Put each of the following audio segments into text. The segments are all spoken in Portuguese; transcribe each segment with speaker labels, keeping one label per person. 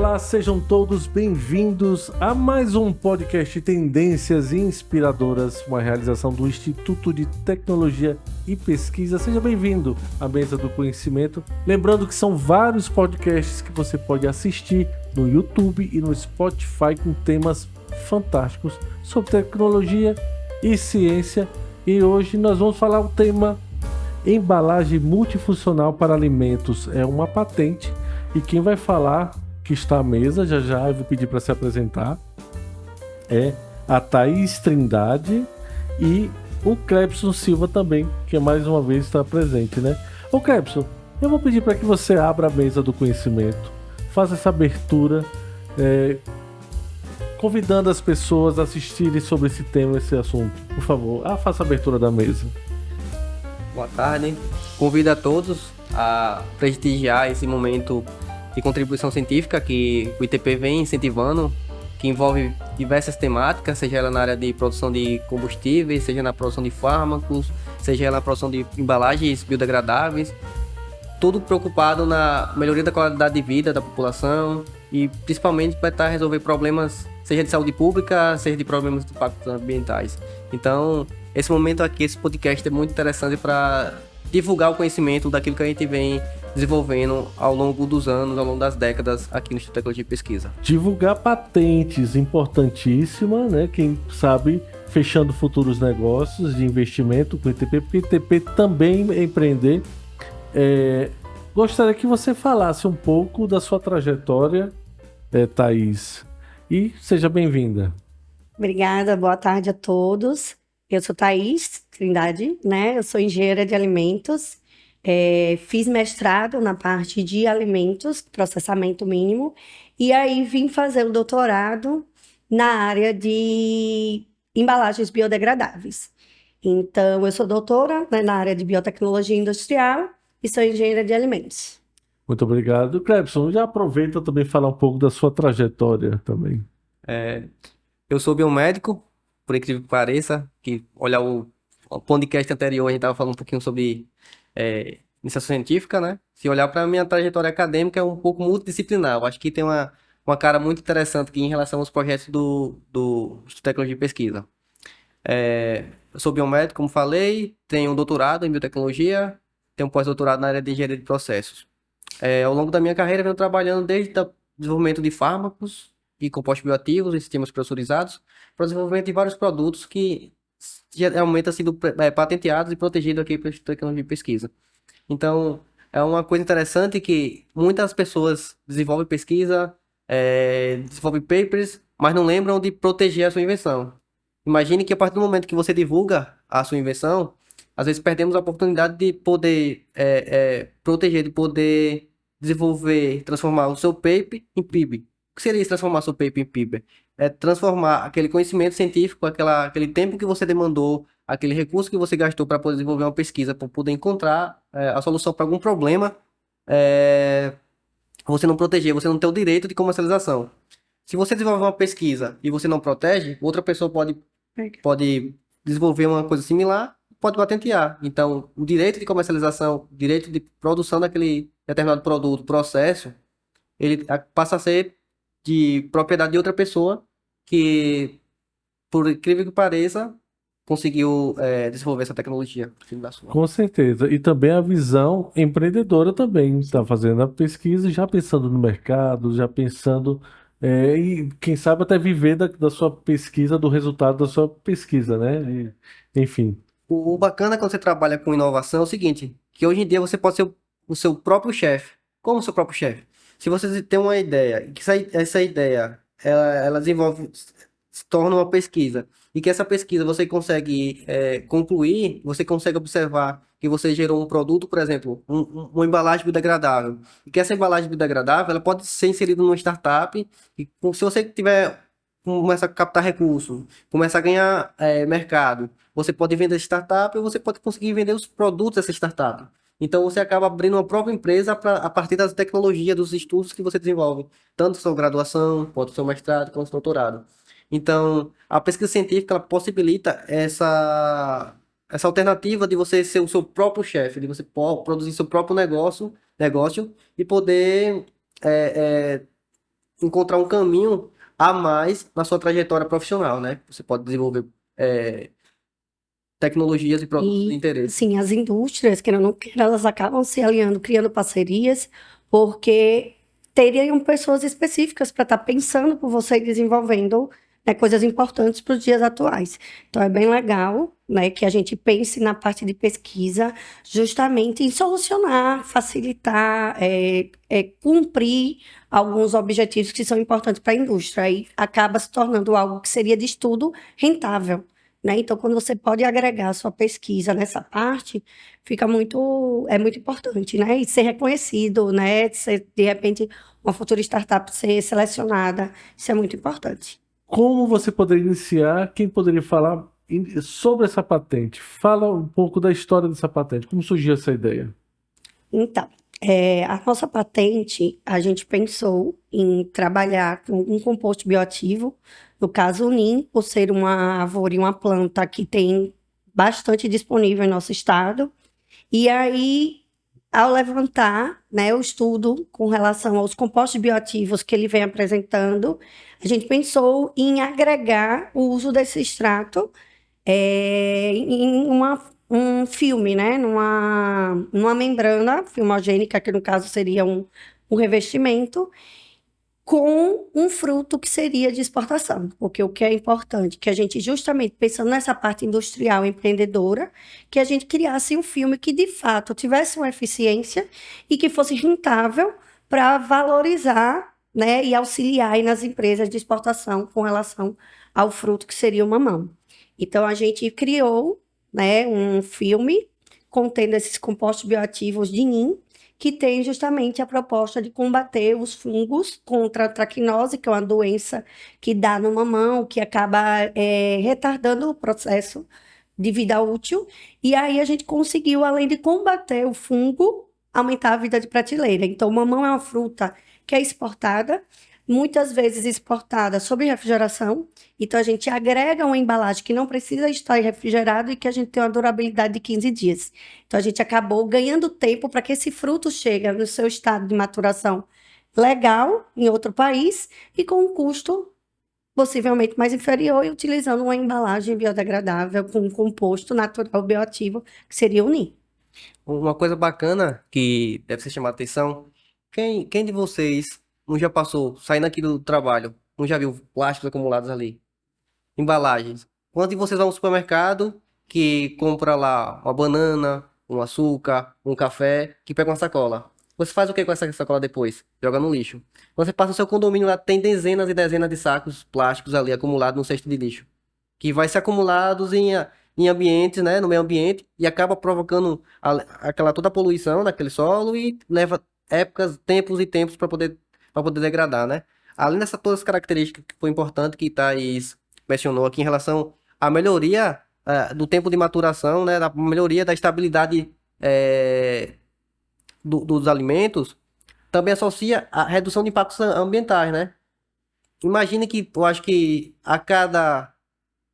Speaker 1: Olá, sejam todos bem-vindos a mais um podcast Tendências Inspiradoras, uma realização do Instituto de Tecnologia e Pesquisa. Seja bem-vindo à Mesa do Conhecimento. Lembrando que são vários podcasts que você pode assistir no YouTube e no Spotify com temas fantásticos sobre tecnologia e ciência. E hoje nós vamos falar o tema embalagem multifuncional para alimentos. É uma patente e quem vai falar, que está à mesa, já eu vou pedir para se apresentar, é a Thaís Trindade e o Clebson Silva também, que mais uma vez está presente, né? Ô Clebson, eu vou pedir para que você abra a mesa do conhecimento, faça essa abertura, convidando as pessoas a assistirem sobre esse tema, esse assunto. Por favor, faça a abertura da mesa.
Speaker 2: Boa tarde, convido a todos a prestigiar esse momento de contribuição científica que o ITP vem incentivando, que envolve diversas temáticas, seja ela na área de produção de combustíveis, seja na produção de fármacos, seja ela na produção de embalagens biodegradáveis, tudo preocupado na melhoria da qualidade de vida da população e principalmente para tentar resolver problemas, seja de saúde pública, seja de problemas de impactos ambientais. Então, esse momento aqui, esse podcast é muito interessante para divulgar o conhecimento daquilo que a gente vem desenvolvendo ao longo dos anos, ao longo das décadas aqui no Instituto de Tecnologia e Pesquisa.
Speaker 1: Divulgar patentes, importantíssima, né? Quem sabe fechando futuros negócios de investimento com o ITP, porque o ITP também é empreender. Gostaria que você falasse um pouco da sua trajetória, Thaís, e seja bem-vinda.
Speaker 3: Obrigada, boa tarde a todos. Eu sou Thaís Trindade, né? Eu sou engenheira de alimentos. Fiz mestrado na parte de alimentos, processamento mínimo, e aí vim fazer o doutorado na área de embalagens biodegradáveis. Então, eu sou doutora, né, na área de biotecnologia industrial e sou engenheira de alimentos.
Speaker 1: Muito obrigado. Clebson, já aproveita também falar um pouco da sua trajetória também.
Speaker 2: Eu sou biomédico, por incrível que pareça, que olhar o podcast anterior, a gente estava falando um pouquinho sobre iniciação científica, né? Se olhar para a minha trajetória acadêmica, é um pouco multidisciplinar. Eu acho que tem uma cara muito interessante aqui em relação aos projetos do Instituto de Tecnologia e Pesquisa. Eu sou biomédico, como falei, tenho um doutorado em biotecnologia, tenho um pós-doutorado na área de engenharia de processos. Ao longo da minha carreira, venho trabalhando desde o desenvolvimento de fármacos e compostos bioativos em sistemas pressurizados, para o desenvolvimento de vários produtos que geralmente têm sido patenteados e protegidos aqui pelo Instituto de Tecnologia e Pesquisa. Então, é uma coisa interessante que muitas pessoas desenvolvem pesquisa, desenvolvem papers, mas não lembram de proteger a sua invenção. Imagine que a partir do momento que você divulga a sua invenção, às vezes perdemos a oportunidade de poder proteger, de poder desenvolver, transformar o seu paper em PIB. O que seria isso, transformar seu paper em PIB? É transformar aquele conhecimento científico, aquele tempo que você demandou, aquele recurso que você gastou para poder desenvolver uma pesquisa, para poder encontrar a solução para algum problema, você não proteger, você não ter o direito de comercialização. Se você desenvolve uma pesquisa e você não protege, outra pessoa pode desenvolver uma coisa similar, pode patentear. Então, o direito de comercialização, o direito de produção daquele determinado produto, processo, ele passa a ser de propriedade de outra pessoa que, por incrível que pareça, conseguiu desenvolver essa tecnologia.
Speaker 1: Com certeza. E também a visão empreendedora também. Está fazendo a pesquisa, já pensando no mercado, já pensando... e quem sabe até viver da sua pesquisa, do resultado da sua pesquisa, né? Enfim.
Speaker 2: O bacana quando você trabalha com inovação é o seguinte, que hoje em dia você pode ser o seu próprio chefe. Como o seu próprio chefe? Se você tem uma ideia, e que essa ideia ela desenvolve, se torna uma pesquisa, e que essa pesquisa você consegue concluir, você consegue observar que você gerou um produto, por exemplo, uma embalagem biodegradável, e que essa embalagem biodegradável ela pode ser inserida numa startup, e se você começa a captar recursos, começa a ganhar mercado, você pode vender essa startup, ou você pode conseguir vender os produtos dessa startup. Então, você acaba abrindo uma própria empresa a partir das tecnologias, dos estudos que você desenvolve, tanto sua graduação, quanto seu mestrado, quanto seu doutorado. Então, a pesquisa científica ela possibilita essa alternativa de você ser o seu próprio chefe, de você produzir seu próprio negócio e poder encontrar um caminho a mais na sua trajetória profissional, né? Você pode desenvolver tecnologias e produtos de
Speaker 3: E,
Speaker 2: interesse.
Speaker 3: sim, as indústrias, querendo ou não queira, elas acabam se aliando, criando parcerias, porque teriam pessoas específicas para estar pensando por você e desenvolvendo, né, coisas importantes para os dias atuais. Então, é bem legal, né, que a gente pense na parte de pesquisa justamente em solucionar, facilitar, cumprir alguns objetivos que são importantes para a indústria. Aí acaba se tornando algo que seria de estudo rentável, né? Então, quando você pode agregar a sua pesquisa nessa parte, é muito importante, né? E ser reconhecido, né? Ser, de repente, uma futura startup ser selecionada, isso é muito importante.
Speaker 1: Como você poderia iniciar? Quem poderia falar sobre essa patente? Fala um pouco da história dessa patente. Como surgiu essa ideia?
Speaker 3: Então, a nossa patente, a gente pensou em trabalhar com um composto bioativo, no caso o NIM, por ser uma árvore, uma planta que tem bastante disponível em nosso estado. E aí, ao levantar, né, o estudo com relação aos compostos bioativos que ele vem apresentando, a gente pensou em agregar o uso desse extrato em um filme, né, numa membrana filmogênica, que no caso seria um revestimento, com um fruto que seria de exportação, porque o que é importante, que a gente justamente pensando nessa parte industrial empreendedora, que a gente criasse um filme que de fato tivesse uma eficiência e que fosse rentável para valorizar, né, e auxiliar aí nas empresas de exportação com relação ao fruto que seria o mamão. Então a gente criou, né, um filme contendo esses compostos bioativos de NIM, que tem justamente a proposta de combater os fungos contra a traquinose, que é uma doença que dá no mamão, que acaba retardando o processo de vida útil. E aí a gente conseguiu, além de combater o fungo, aumentar a vida de prateleira. Então, o mamão é uma fruta que é exportada, muitas vezes exportada sob refrigeração. Então, a gente agrega uma embalagem que não precisa estar refrigerado e que a gente tem uma durabilidade de 15 dias. Então, a gente acabou ganhando tempo para que esse fruto chegue no seu estado de maturação legal em outro país e com um custo possivelmente mais inferior e utilizando uma embalagem biodegradável com um composto natural bioativo, que seria o NIM.
Speaker 2: Uma coisa bacana que deve ser chamada a atenção, quem de vocês não já passou, saindo aqui do trabalho, não já viu plásticos acumulados ali? Embalagens. Quando de vocês vão ao supermercado, que compra lá uma banana, um açúcar, um café, que pega uma sacola. Você faz o que com essa sacola depois? Joga no lixo. Quando você passa no seu condomínio lá, tem dezenas e dezenas de sacos plásticos ali acumulados no cesto de lixo, que vai se acumulados em ambientes, né, no meio ambiente, e acaba provocando aquela toda a poluição daquele solo e leva épocas, tempos e tempos para poder degradar, né? Além dessas todas as características que foi importante que Thaís mencionou aqui em relação à melhoria do tempo de maturação, né, da melhoria da estabilidade dos alimentos, também associa a redução de impactos ambientais, né? Imagine que eu acho que a cada,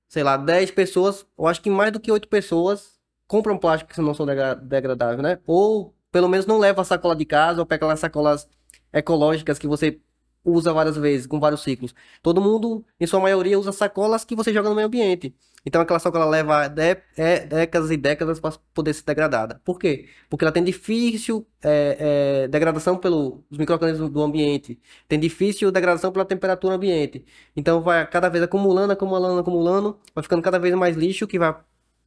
Speaker 2: sei lá, 10 pessoas, eu acho que mais do que 8 pessoas compram plástico que não são degradáveis, né? Ou pelo menos não leva a sacola de casa, ou pega aquelas sacolas ecológicas que você usa várias vezes, com vários ciclos. Todo mundo, em sua maioria, usa sacolas que você joga no meio ambiente. Então aquela sacola leva décadas e décadas para poder ser degradada. Por quê? Porque ela tem difícil degradação pelos micro-organismos do ambiente, tem difícil degradação pela temperatura ambiente. Então vai cada vez acumulando, acumulando, acumulando, vai ficando cada vez mais lixo que vai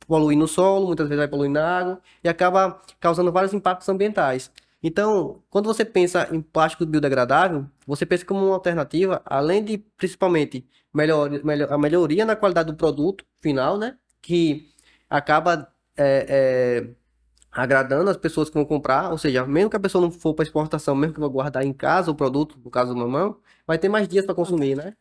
Speaker 2: poluir no solo, muitas vezes vai poluir na água e acaba causando vários impactos ambientais. Então, quando você pensa em plástico biodegradável, você pensa como uma alternativa, além de principalmente a melhoria na qualidade do produto final, né? Que acaba agradando as pessoas que vão comprar, ou seja, mesmo que a pessoa não for para exportação, mesmo que vá guardar em casa o produto, no caso do mamão, vai ter mais dias para consumir, né?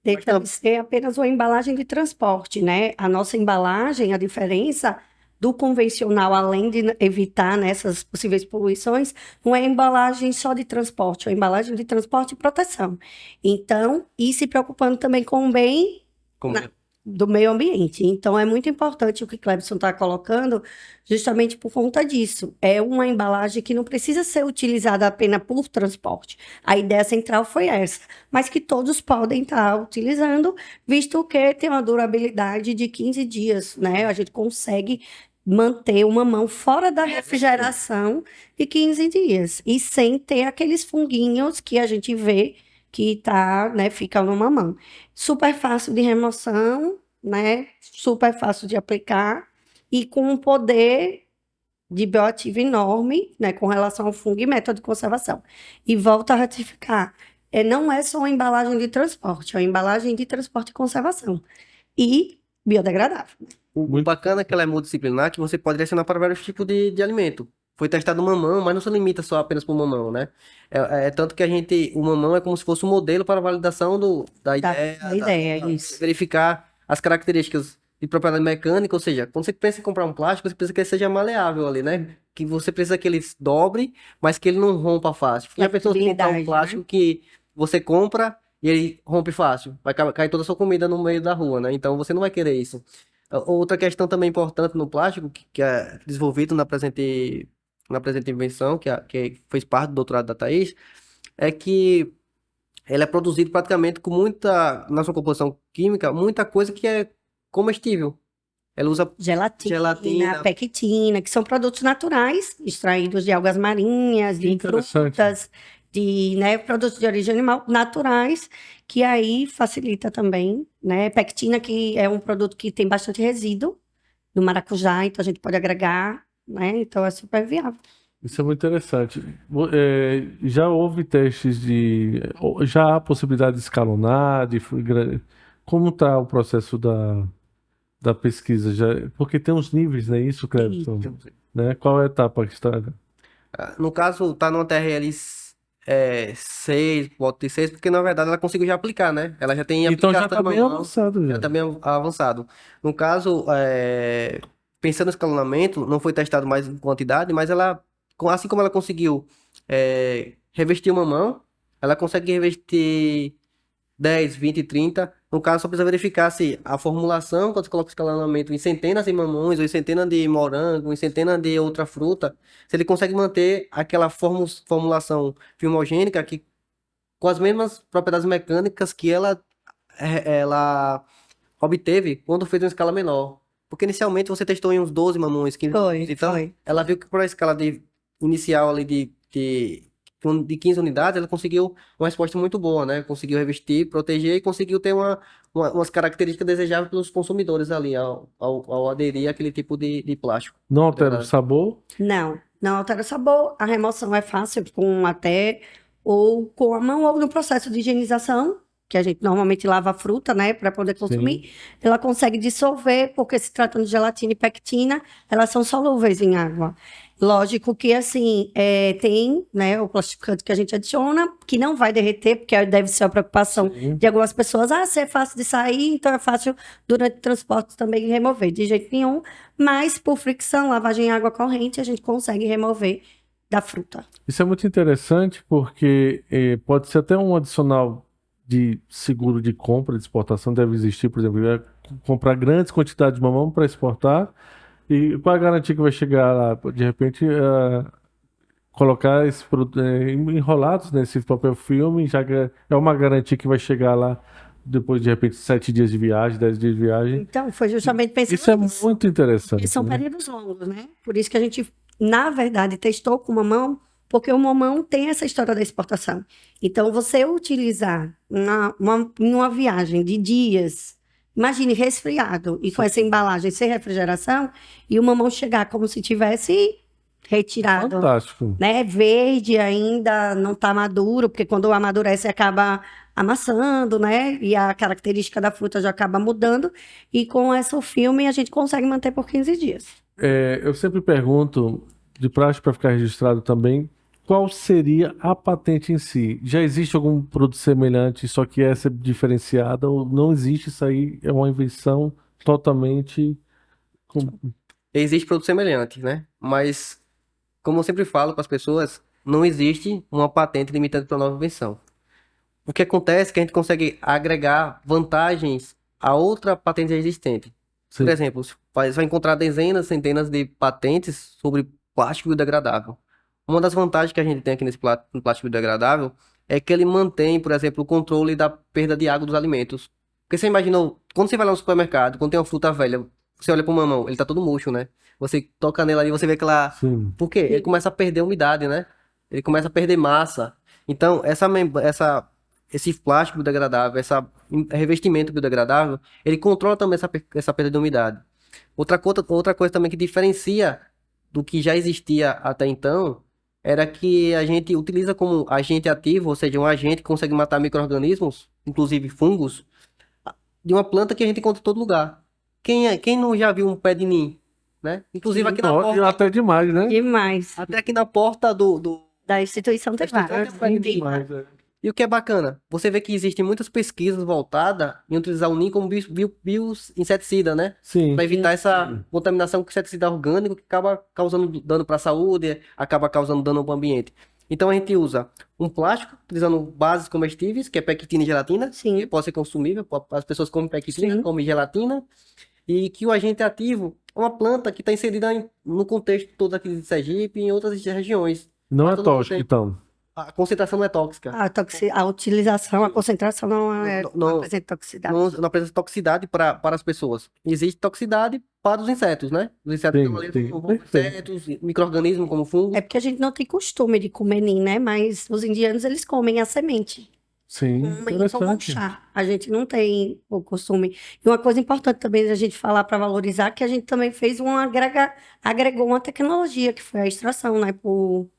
Speaker 3: Deixa de ser apenas uma embalagem de transporte, né? A nossa embalagem, a diferença do convencional, além de evitar nessas possíveis poluições, não é embalagem só de transporte, é embalagem de transporte e proteção. Então, e se preocupando também com o bem
Speaker 2: Como-
Speaker 3: do meio ambiente. Então, é muito importante o que o Clebson está colocando, justamente por conta disso. É uma embalagem que não precisa ser utilizada apenas por transporte. A ideia central foi essa, mas que todos podem estar utilizando, visto que tem uma durabilidade de 15 dias, né? A gente consegue manter uma mão fora da refrigeração de 15 dias e sem ter aqueles funguinhos que a gente vê que tá, né, fica numa mão. Super fácil de remoção, né? Super fácil de aplicar e com um poder de bioativo enorme, né, com relação ao fungo e método de conservação. E volto a ratificar, não é só uma embalagem de transporte, é uma embalagem de transporte e conservação. E biodegradável.
Speaker 2: O bacana é que ela é multidisciplinar, que você pode direcionar para vários tipos de alimento. Foi testado o mamão, mas não se limita só apenas para o mamão, né? Tanto que o mamão é como se fosse um modelo para a validação da ideia,
Speaker 3: Isso.
Speaker 2: verificar as características de propriedade mecânica, ou seja, quando você pensa em comprar um plástico, você precisa que ele seja maleável ali, né? Que você precisa que ele dobre, mas que ele não rompa fácil. Porque a pessoa comprar um plástico que você compra e ele rompe fácil, vai cair toda a sua comida no meio da rua, né? Então você não vai querer isso. Outra questão também importante no plástico, que é desenvolvido na presente invenção, que fez parte do doutorado da Thaís, é que ele é produzido praticamente com na sua composição química, muita coisa que é comestível. Ela usa
Speaker 3: gelatina, pectina, que são produtos naturais, extraídos de algas marinhas, de frutas, de, né, produtos de origem animal naturais, que aí facilita também, né? Pectina, que é um produto que tem bastante resíduo do maracujá, então a gente pode agregar, né? Então é super viável.
Speaker 1: Isso é muito interessante. Já houve testes já há possibilidade de escalonar, como está o processo da pesquisa? Porque tem uns níveis, né? Isso, Clebson? Né? Qual é a etapa que está?
Speaker 2: No caso, está no TRL 6, voto de 6, porque na verdade ela conseguiu já aplicar, né? Ela já tem
Speaker 1: Então já
Speaker 2: aplicação
Speaker 1: está bem avançado.
Speaker 2: Já está bem avançado. No caso, pensando no escalonamento, não foi testado mais em quantidade, mas ela, assim como ela conseguiu revestir uma mão, ela consegue revestir 10, 20, 30. No caso, só precisa verificar se a formulação, quando você coloca o escalonamento em centenas de mamões, ou em centenas de morango, ou em centenas de outra fruta, se ele consegue manter aquela formulação filmogênica com as mesmas propriedades mecânicas que ela obteve quando fez uma escala menor. Porque inicialmente você testou em uns 12 mamões, 15 mamões. Então, ela viu que por a escala inicial ali de 15 unidades, ela conseguiu uma resposta muito boa, né? Conseguiu revestir, proteger e conseguiu ter umas características desejáveis pelos consumidores ali, ao aderir àquele tipo de plástico.
Speaker 1: Não altera o sabor?
Speaker 3: Não altera o sabor. A remoção é fácil, ou com a mão, ou no processo de higienização, que a gente normalmente lava a fruta, né, para poder consumir. Sim. Ela consegue dissolver, porque se tratando de gelatina e pectina, elas são solúveis em água. Lógico que, assim, tem, né, o plastificante que a gente adiciona, que não vai derreter, porque deve ser a preocupação de algumas pessoas. Se é fácil de sair, então é fácil durante o transporte também remover. De jeito nenhum, mas por fricção, lavagem em água corrente, a gente consegue remover da fruta.
Speaker 1: Isso é muito interessante, porque pode ser até um adicional de seguro de compra, de exportação, deve existir, por exemplo, comprar grandes quantidades de mamão para exportar. E qual a garantia que vai chegar lá? De repente, colocar esse produto enrolados nesse papel filme, já que é uma garantia que vai chegar lá depois, de repente, 7 dias de viagem, 10 dias de viagem.
Speaker 3: Então, foi justamente pensando
Speaker 1: isso. Isso é muito interessante.
Speaker 3: E são períodos longos, né? Por isso que a gente, na verdade, testou com o mamão, porque o mamão tem essa história da exportação. Então, você utilizar numa viagem de dias... Imagine resfriado e com essa embalagem sem refrigeração e o mamão chegar como se tivesse retirado.
Speaker 1: Fantástico.
Speaker 3: Né? Verde ainda, não está maduro, porque quando amadurece acaba amassando, né? E a característica da fruta já acaba mudando. E com esse filme a gente consegue manter por 15 dias.
Speaker 1: Eu sempre pergunto, de praxe para ficar registrado também, qual seria a patente em si? Já existe algum produto semelhante, só que essa é diferenciada, ou não existe? Isso aí é uma invenção totalmente...
Speaker 2: Existe produto semelhante, né? Mas, como eu sempre falo para as pessoas, não existe uma patente limitada para nova invenção. O que acontece é que a gente consegue agregar vantagens a outra patente já existente.
Speaker 1: Sim.
Speaker 2: Por exemplo, você vai encontrar dezenas, centenas de patentes sobre plástico biodegradável. Uma das vantagens que a gente tem aqui no plástico biodegradável é que ele mantém, por exemplo, o controle da perda de água dos alimentos. Porque você imaginou, quando você vai lá no supermercado, quando tem uma fruta velha, você olha pro mamão, ele tá todo murcho, né? Você toca nele ali e você vê aquela...
Speaker 1: Sim.
Speaker 2: Por quê? Ele começa a perder umidade, né? Ele começa a perder massa. Então, esse plástico biodegradável, revestimento biodegradável, ele controla também essa perda de umidade. Outra coisa também que diferencia do que já existia até então era que a gente utiliza como agente ativo, ou seja, um agente que consegue matar micro-organismos, inclusive fungos, de uma planta que a gente encontra em todo lugar. Quem não já viu um pé de nim, né? Inclusive aqui na
Speaker 1: Ó,
Speaker 2: porta,
Speaker 1: até demais, né?
Speaker 3: Demais.
Speaker 2: até aqui na porta do...
Speaker 3: Da instituição tem várias.
Speaker 2: É
Speaker 1: Demais, é.
Speaker 2: E o que é bacana, você vê que existem muitas pesquisas voltadas em utilizar o NIM como bioinseticida, né?
Speaker 1: Sim.
Speaker 2: Para evitar essa contaminação com inseticida orgânico que acaba causando dano para a saúde, acaba causando dano ao ambiente. Então a gente usa um plástico, utilizando bases comestíveis, que é pectina e gelatina,
Speaker 3: Sim.
Speaker 2: que pode ser consumível, as pessoas comem pectina,
Speaker 3: Sim.
Speaker 2: comem gelatina, e que o agente ativo é uma planta que está inserida no contexto todo aqui de Sergipe e em outras regiões.
Speaker 1: Não é
Speaker 2: Todo mundo
Speaker 1: tóxico,
Speaker 2: tem.
Speaker 1: então.
Speaker 2: A concentração não é tóxica.
Speaker 3: A utilização, a concentração não
Speaker 2: Não-
Speaker 3: apresenta toxicidade.
Speaker 2: Não apresenta toxicidade para as pessoas. Existe toxicidade para os insetos, né? Os insetos
Speaker 1: Sim,
Speaker 2: ali
Speaker 1: sim.
Speaker 2: como
Speaker 1: Perfeito.
Speaker 2: insetos, micro-organismos como fungo.
Speaker 3: É porque a gente não tem costume de comer nim, né? Mas os indianos, eles comem a semente.
Speaker 1: Sim,
Speaker 3: Comem e tomam
Speaker 1: interessante.
Speaker 3: chá. A gente não tem o costume. E uma coisa importante também a gente falar para valorizar, que a gente também fez agregou uma tecnologia, que foi a extração, né? Por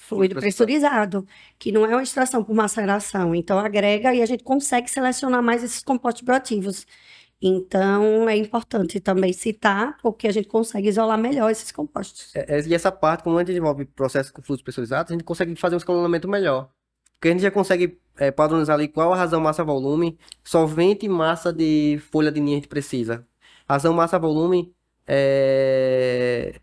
Speaker 3: fluido pressurizado, que não é uma extração por maceração. Então, agrega e a gente consegue selecionar mais esses compostos bioativos. Então, é importante também citar, porque a gente consegue isolar melhor esses compostos.
Speaker 2: E essa parte, como a gente desenvolve processo com fluidos pressurizados, a gente consegue fazer um escalonamento melhor. Porque a gente já consegue padronizar ali qual a razão massa-volume, solvente e massa de folha de ninho a gente precisa. Razão massa-volume é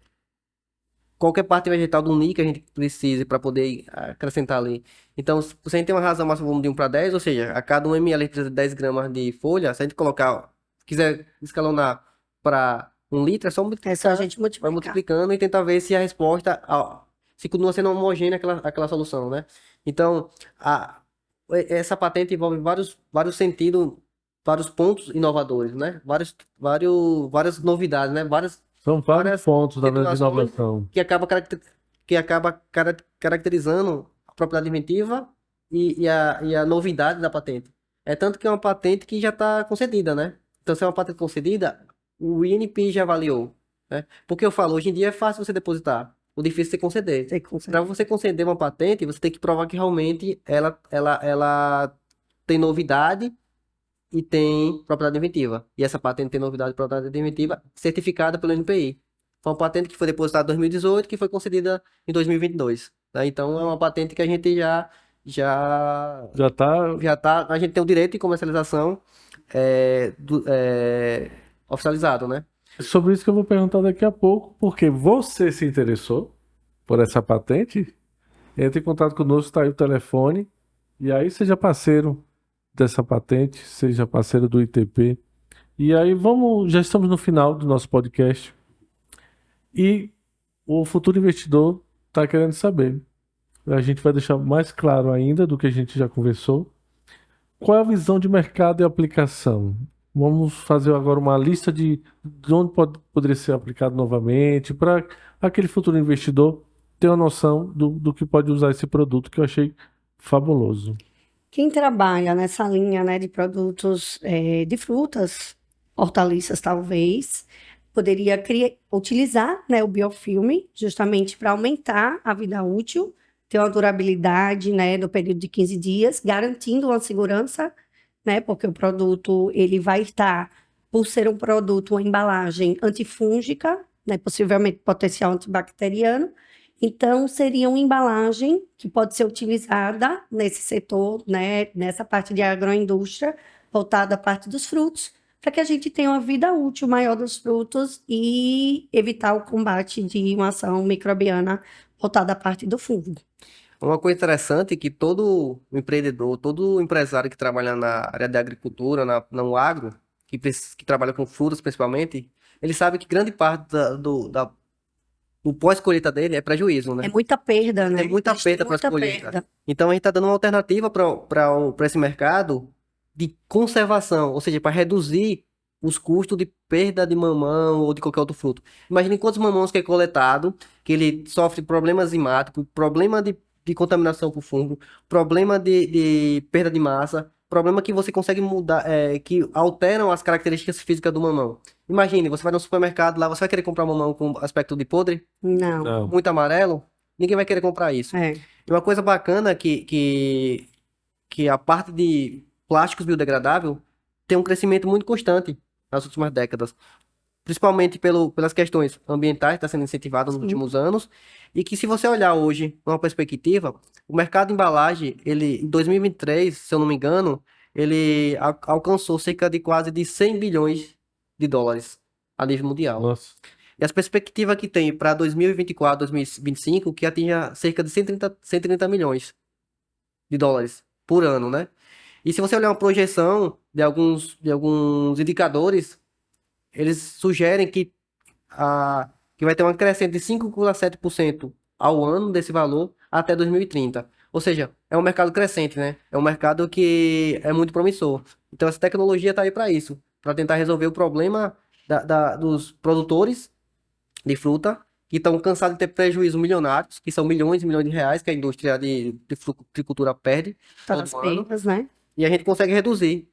Speaker 2: qualquer parte vegetal do NI que a gente precise para poder acrescentar ali. Então, se a gente tem uma razão massa-volume de 1 para 10, ou seja, a cada 1 ml a gente precisa de 10 gramas de folha, se a gente quiser escalonar para 1 litro, é só
Speaker 3: É
Speaker 2: multiplicar,
Speaker 3: só a gente
Speaker 2: vai
Speaker 3: multiplicar.
Speaker 2: multiplicando e tentar ver se a resposta, se continua sendo homogênea aquela solução, né? Então, essa patente envolve vários sentidos, vários pontos inovadores, né? Várias novidades, né?
Speaker 1: São vários
Speaker 2: Várias
Speaker 1: pontos da
Speaker 2: titulações
Speaker 1: inovação.
Speaker 2: que acaba caracterizando a propriedade inventiva e a novidade da patente. É tanto que é uma patente que já está concedida, né? Então, se é uma patente concedida, o INPI já avaliou, né? Porque eu falo, hoje em dia é fácil você depositar, o difícil é você conceder.
Speaker 3: Você consegue.
Speaker 2: Para você conceder uma patente, você tem que provar que realmente ela tem novidade e tem propriedade inventiva. E essa patente tem novidade e propriedade inventiva certificada pelo NPI. Foi uma patente que foi depositada em 2018, que foi concedida em 2022. Né? Então, é uma patente que a gente já
Speaker 1: Já tá.
Speaker 2: a gente tem o direito de comercialização oficializado, né?
Speaker 1: Sobre isso que eu vou perguntar daqui a pouco, porque você se interessou por essa patente? Entre em contato conosco, tá aí o telefone. E aí seja parceiro dessa patente, seja parceiro do ITP. E aí já estamos no final do nosso podcast. E o futuro investidor está querendo saber. A gente vai deixar mais claro ainda do que a gente já conversou. Qual é a visão de mercado e aplicação? Vamos fazer agora uma lista de onde poderia ser aplicado novamente, para aquele futuro investidor ter uma noção do que pode usar esse produto, que eu achei fabuloso.
Speaker 3: Quem trabalha nessa linha, né, de produtos de frutas, hortaliças talvez, poderia utilizar, né, o biofilme justamente para aumentar a vida útil, ter uma durabilidade, né, no período de 15 dias, garantindo uma segurança, né, porque o produto ele vai estar, por ser um produto, uma embalagem antifúngica, né, possivelmente potencial antibacteriano. Então, seria uma embalagem que pode ser utilizada nesse setor, né, nessa parte de agroindústria, voltada à parte dos frutos, para que a gente tenha uma vida útil maior dos frutos e evitar o combate de uma ação microbiana voltada à parte do fungo.
Speaker 2: Uma coisa interessante é que todo empreendedor, todo empresário que trabalha na área de agricultura, no agro, que trabalha com frutas principalmente, ele sabe que grande parte do pós-colheita dele é prejuízo, né?
Speaker 3: É muita perda, né?
Speaker 2: É muita
Speaker 3: Eles têm
Speaker 2: perda
Speaker 3: muita
Speaker 2: pós-colheita.
Speaker 3: perda.
Speaker 2: Então a gente está dando uma alternativa para esse mercado de conservação, ou seja, para reduzir os custos de perda de mamão ou de qualquer outro fruto. Imagine quantos mamões que é coletado, que ele sofre problemas enzimáticos, problema de contaminação por fungo, problema de perda de massa, problema que você consegue mudar, que alteram as características físicas do mamão. Imagine, você vai no supermercado lá, você vai querer comprar um mamão com aspecto de podre,
Speaker 3: Não.
Speaker 1: Não.
Speaker 2: muito amarelo, ninguém vai querer comprar isso.
Speaker 3: É.
Speaker 2: E uma coisa bacana que a parte de plásticos biodegradáveis tem um crescimento muito constante nas últimas décadas, principalmente pelas questões ambientais, que está sendo incentivado nos últimos anos, e que se você olhar hoje numa perspectiva, o mercado de embalagem, ele, em 2023, se eu não me engano, ele alcançou cerca de quase de 100 bilhões de dólares a nível mundial.
Speaker 1: Nossa.
Speaker 2: E as perspectivas que tem para 2024, 2025, que atinja cerca de 130 milhões de dólares por ano, né? E se você olhar uma projeção de alguns indicadores, eles sugerem que vai ter uma crescente de 5,7% ao ano desse valor até 2030. Ou seja, é um mercado crescente, né? É um mercado que é muito promissor. Então essa tecnologia está aí para isso, para tentar resolver o problema dos produtores de fruta que estão cansados de ter prejuízos milionários, que são milhões e milhões de reais que a indústria de fruticultura perde
Speaker 3: Todas as
Speaker 2: todo ano,
Speaker 3: perdas, né?
Speaker 2: e a gente consegue reduzir.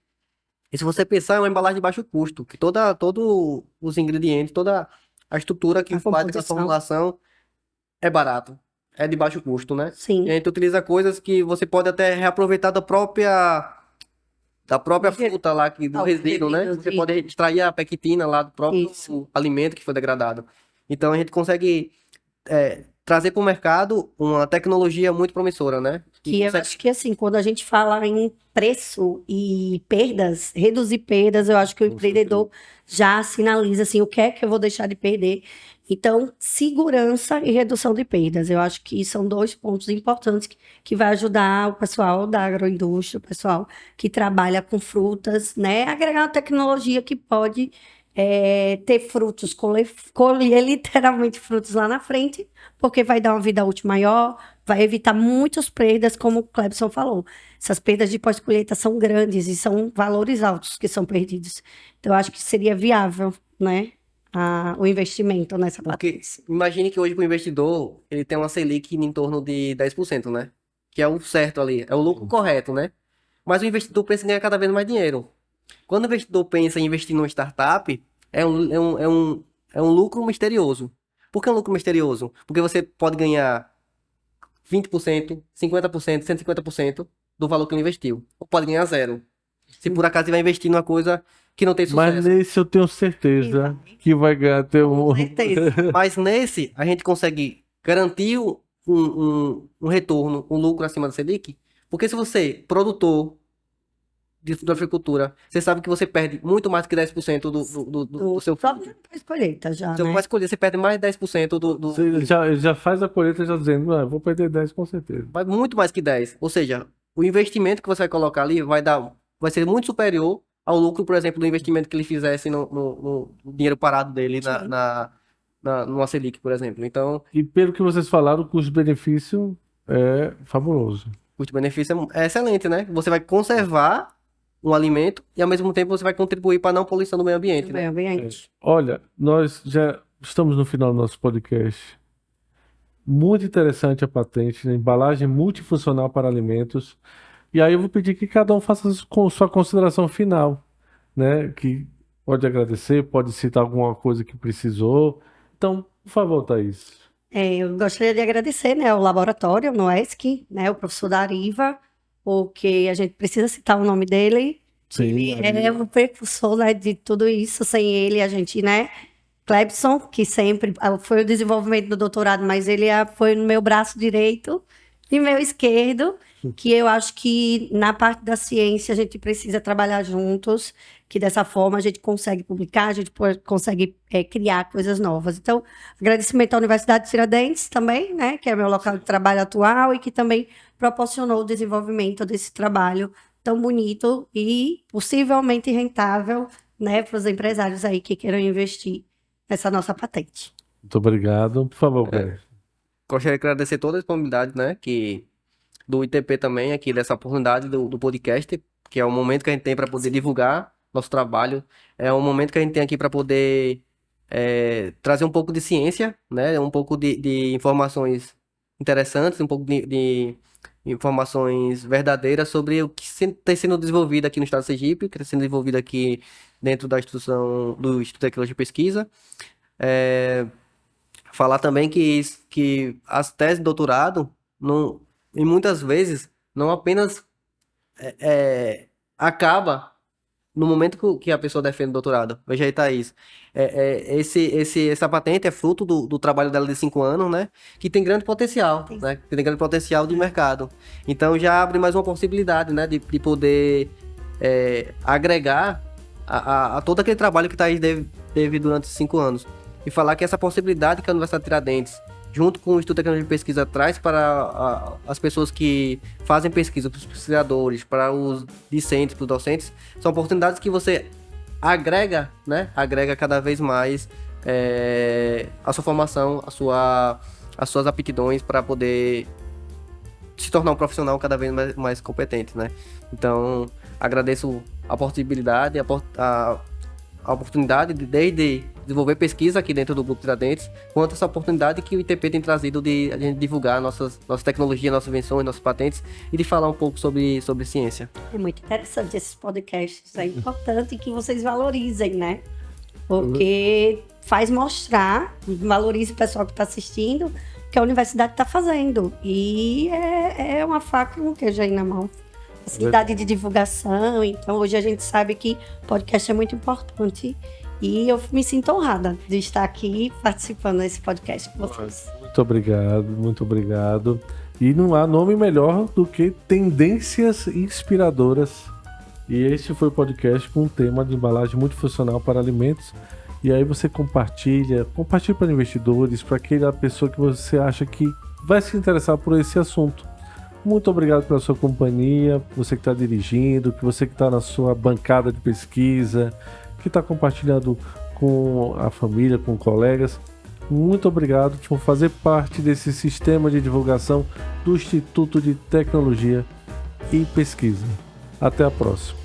Speaker 2: E se você pensar, é uma embalagem de baixo custo, que todo os ingredientes, toda a estrutura que
Speaker 3: A
Speaker 2: faz a
Speaker 3: composição.
Speaker 2: formulação é barato, é de baixo custo, né?
Speaker 3: Sim.
Speaker 2: E a gente utiliza coisas que você pode até reaproveitar da própria fruta lá, do resíduo, né?
Speaker 3: resíduos,
Speaker 2: Você
Speaker 3: sim.
Speaker 2: pode extrair a pectina lá do próprio
Speaker 3: Isso.
Speaker 2: alimento que foi degradado. Então a gente consegue trazer para o mercado uma tecnologia muito promissora, né?
Speaker 3: Que eu
Speaker 2: consegue-
Speaker 3: acho que, assim, quando a gente fala em preço e perdas, reduzir perdas, eu acho que o
Speaker 1: Com
Speaker 3: empreendedor já sinaliza, assim, o que é que eu vou deixar de perder. Então, segurança e redução de perdas. Eu acho que são dois pontos importantes que vai ajudar o pessoal da agroindústria, o pessoal que trabalha com frutas, né? Agregar uma tecnologia que pode ter frutos, colher literalmente frutos lá na frente, porque vai dar uma vida útil maior, vai evitar muitas perdas, como o Clebson falou. Essas perdas de pós-colheita são grandes e são valores altos que são perdidos. Então, eu acho que seria viável, né, o investimento nessa
Speaker 2: Porque
Speaker 3: patente.
Speaker 2: imagine que hoje para o investidor, ele tem uma Selic em torno de 10%, né? Que é o certo ali, é o lucro correto, né? Mas o investidor pensa em ganhar cada vez mais dinheiro. Quando o investidor pensa em investir numa startup, é um lucro misterioso. Por que um lucro misterioso? Porque você pode ganhar 20%, 50%, 150% do valor que ele investiu. Ou pode ganhar zero. Se por acaso ele vai investir numa coisa que não tem
Speaker 1: Mas
Speaker 2: sucesso.
Speaker 1: nesse eu tenho certeza que vai ganhar até um.
Speaker 3: Com certeza.
Speaker 2: Mas nesse, a gente consegue garantir um retorno, um lucro acima da Selic. Porque se você, produtor da agricultura, você sabe que você perde muito mais que 10% do seu
Speaker 3: Só
Speaker 2: fruto.
Speaker 3: pós-colheita já,
Speaker 2: Você
Speaker 3: né?
Speaker 2: pode escolher, você perde mais de 10%
Speaker 1: Você já faz a colheita já dizendo, ah, vou perder 10 com certeza.
Speaker 2: vai muito mais que 10. Ou seja, o investimento que você vai colocar ali vai ser muito superior ao lucro, por exemplo, do investimento que ele fizesse no dinheiro parado dele numa Selic, por exemplo. Então,
Speaker 1: E pelo que vocês falaram, o custo-benefício é fabuloso.
Speaker 2: o custo-benefício é excelente, né? Você vai conservar um alimento e, ao mesmo tempo, você vai contribuir para a não poluição do meio ambiente, né?
Speaker 3: Meio ambiente.
Speaker 1: Olha, nós já estamos no final do nosso podcast. Muito interessante a patente, né? Embalagem multifuncional para alimentos. E aí eu vou pedir que cada um faça sua consideração final, né? Que pode agradecer, pode citar alguma coisa que precisou. Então, por favor, Thaís.
Speaker 3: Eu gostaria de agradecer, né, ao laboratório, no ESC, né, o professor Dariva, porque a gente precisa citar o nome dele.
Speaker 1: Sim,
Speaker 3: Ele é o precursor, né, de tudo isso. Sem ele, a gente, né, Clebson, que sempre foi o desenvolvimento do doutorado, mas ele foi no meu braço direito e meu esquerdo, que eu acho que na parte da ciência a gente precisa trabalhar juntos, que dessa forma a gente consegue publicar, a gente consegue criar coisas novas. Então, agradecimento à Universidade de Tiradentes também, né, que é meu local de trabalho atual e que também proporcionou o desenvolvimento desse trabalho tão bonito e possivelmente rentável né, para os empresários aí que queiram investir nessa nossa patente.
Speaker 1: Muito obrigado. Por favor, Pérez.
Speaker 2: Gostaria de agradecer toda a disponibilidade, né, do ITP também, aqui dessa oportunidade do podcast, que é o momento que a gente tem para poder divulgar nosso trabalho, é um momento que a gente tem aqui para poder trazer um pouco de ciência, né, um pouco de informações interessantes, um pouco de informações verdadeiras sobre o que tem sendo desenvolvido aqui no estado de Sergipe, que está sendo desenvolvido aqui dentro da instituição do Instituto de Tecnologia e Pesquisa. Falar também que as teses de doutorado, não, e muitas vezes, não apenas acaba no momento que a pessoa defende o doutorado. Veja aí, Thaís. Essa patente é fruto do trabalho dela de 5 anos, né? Que tem grande potencial, né? Que tem grande potencial de mercado. Então já abre mais uma possibilidade, né? De poder agregar a todo aquele trabalho que Thaís teve durante 5 anos. E falar que essa possibilidade que a Universidade de Tiradentes, junto com o Instituto de Tecnologia e Pesquisa, traz para as pessoas que fazem pesquisa, para os pesquisadores, para os discentes, para os docentes, são oportunidades que você agrega, né? Agrega cada vez mais a sua formação, as suas aptidões para poder se tornar um profissional cada vez mais competente, né? Então, agradeço a possibilidade, a oportunidade de desenvolver pesquisa aqui dentro do Grupo Tiradentes, quanto essa oportunidade que o ITP tem trazido de a gente divulgar nossas tecnologias, nossas invenções, nossas patentes e de falar um pouco sobre ciência.
Speaker 3: É muito interessante esses podcasts, é importante que vocês valorizem, né? Porque faz mostrar, valorize o pessoal que está assistindo, que a universidade está fazendo. E é uma faca e um queijo aí na mão. Facilidade de divulgação, então hoje a gente sabe que podcast é muito importante e eu me sinto honrada de estar aqui participando desse podcast com vocês.
Speaker 1: Muito obrigado. E não há nome melhor do que Tendências Inspiradoras. E este foi o podcast com um tema de embalagem multifuncional para alimentos. E aí você compartilha para investidores, para aquela pessoa que você acha que vai se interessar por esse assunto. Muito obrigado pela sua companhia, você que está dirigindo, que você que está na sua bancada de pesquisa, que está compartilhando com a família, com colegas. Muito obrigado por fazer parte desse sistema de divulgação do Instituto de Tecnologia e Pesquisa. Até a próxima.